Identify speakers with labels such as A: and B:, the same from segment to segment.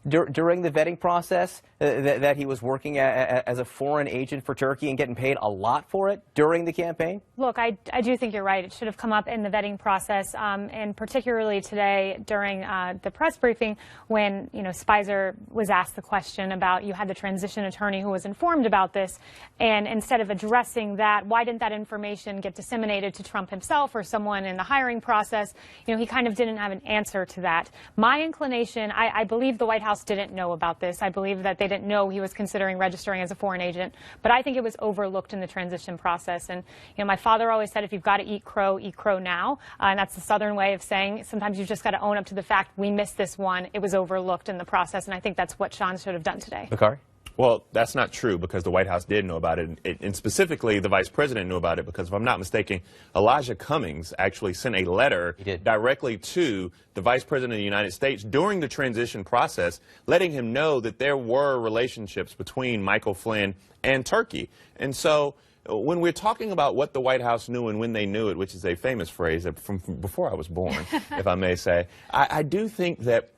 A: during the vetting process that he was working as a foreign agent for Turkey and getting paid a lot for it during the campaign?
B: Look, I do think you're right. It should have come up in the vetting process, and particularly today during the press briefing when, Spicer was asked the question about you had the transition attorney who was informed about this, and instead of addressing that, why didn't that information get disseminated to Trump himself or someone in the hiring process? He kind of didn't have an answer to that. My inclination, I believe the White House didn't know about this. I believe that they didn't know he was considering registering as a foreign agent, but I think it was overlooked in the transition process. And my father always said, if you've got to eat crow now, and that's the Southern way of saying sometimes you've just got to own up to the fact we missed this one. It was overlooked in the process, and I think that's what Sean should have done today.
A: Bakari?
C: Well, that's not true, because the White House did know about it, and specifically the Vice President knew about it, because if I'm not mistaken, Elijah Cummings actually sent a letter directly to the Vice President of the United States during the transition process, letting him know that there were relationships between Michael Flynn and Turkey. And so when we're talking about what the White House knew and when they knew it, which is a famous phrase from before I was born, if I may say, I do think that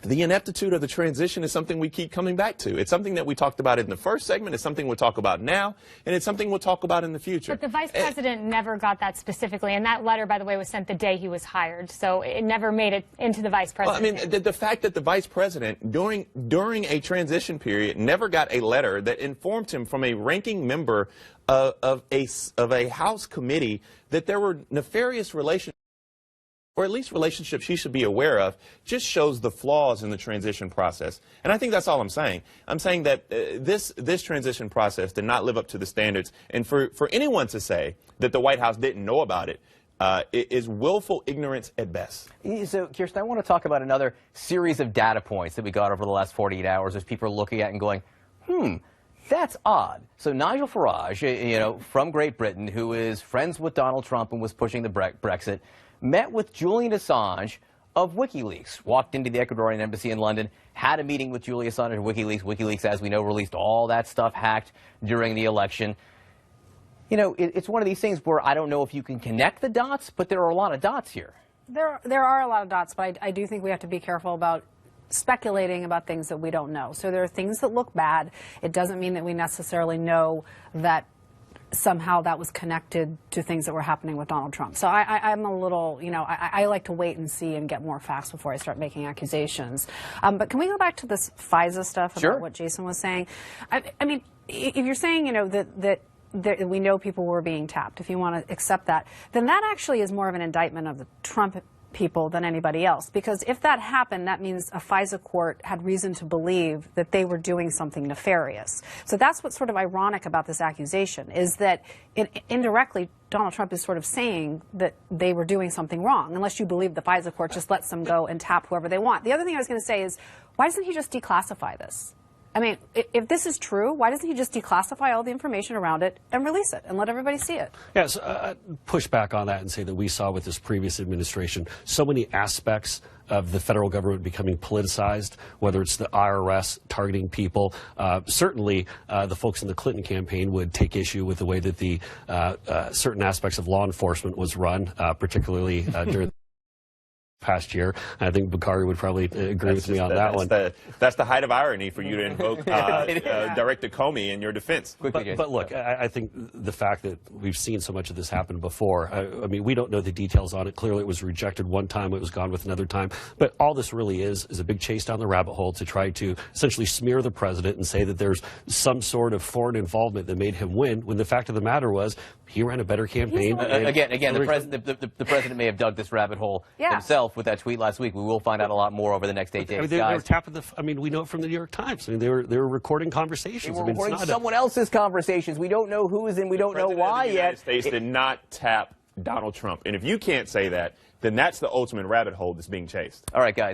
C: the ineptitude of the transition is something we keep coming back to. It's something that we talked about in the first segment. It's something we'll talk about now, and it's something we'll talk about in the future.
B: But the Vice President never got that specifically, and that letter, by the way, was sent the day he was hired, so it never made it into the Vice President.
C: Well, I mean, the fact that the Vice President, during a transition period, never got a letter that informed him from a ranking member of a House committee that there were nefarious relationships, or at least relationships he should be aware of, just shows the flaws in the transition process. And I think that's all I'm saying. I'm saying that this transition process did not live up to the standards. And for anyone to say that the White House didn't know about it, is willful ignorance at best.
A: So, Kirsten, I want to talk about another series of data points that we got over the last 48 hours as people are looking at and going, that's odd. So Nigel Farage, from Great Britain, who is friends with Donald Trump and was pushing the Brexit, met with Julian Assange of WikiLeaks, walked into the Ecuadorian embassy in London, had a meeting with Julian Assange of WikiLeaks. WikiLeaks, as we know, released all that stuff hacked during the election. It's one of these things where I don't know if you can connect the dots, but there are a lot of dots here.
D: There are a lot of dots, but I do think we have to be careful about speculating about things that we don't know. So there are things that look bad. It doesn't mean that we necessarily know that somehow that was connected to things that were happening with Donald Trump. So I'm a little, I like to wait and see and get more facts before I start making accusations. But can we go back to this FISA stuff about what Jason was saying? I mean, if you're saying, that we know people were being tapped, if you want to accept that, then that actually is more of an indictment of the Trump people than anybody else. Because if that happened, that means a FISA court had reason to believe that they were doing something nefarious. So that's what's sort of ironic about this accusation, is that indirectly Donald Trump is sort of saying that they were doing something wrong, unless you believe the FISA court just lets them go and tap whoever they want. The other thing I was going to say is, why doesn't he just declassify this? I mean, if this is true, why doesn't he just declassify all the information around it and release it and let everybody see it?
E: Yes, push back on that and say that we saw with this previous administration so many aspects of the federal government becoming politicized, whether it's the IRS targeting people. Certainly, the folks in the Clinton campaign would take issue with the way that the certain aspects of law enforcement was run, particularly during past year. I think Bakari would probably agree with me on that one.
C: That's the height of irony for you to invoke Director Comey in your defense.
E: But look, I think the fact that we've seen so much of this happen before, I mean, we don't know the details on it. Clearly, it was rejected one time, it was gone with another time. But all this really is a big chase down the rabbit hole to try to essentially smear the president and say that there's some sort of foreign involvement that made him win, when the fact of the matter was he ran a better campaign.
A: Again, the president may have dug this rabbit hole himself with that tweet last week. We will find out a lot more over the next 8 days.
E: They were tapping we know it from the New York Times. I mean, they were recording conversations.
A: They were recording someone else's conversations. We don't know who is in. We don't know why yet.
C: The United States did not tap Donald Trump. And if you can't say that, then that's the ultimate rabbit hole that's being chased.
A: All right, guys.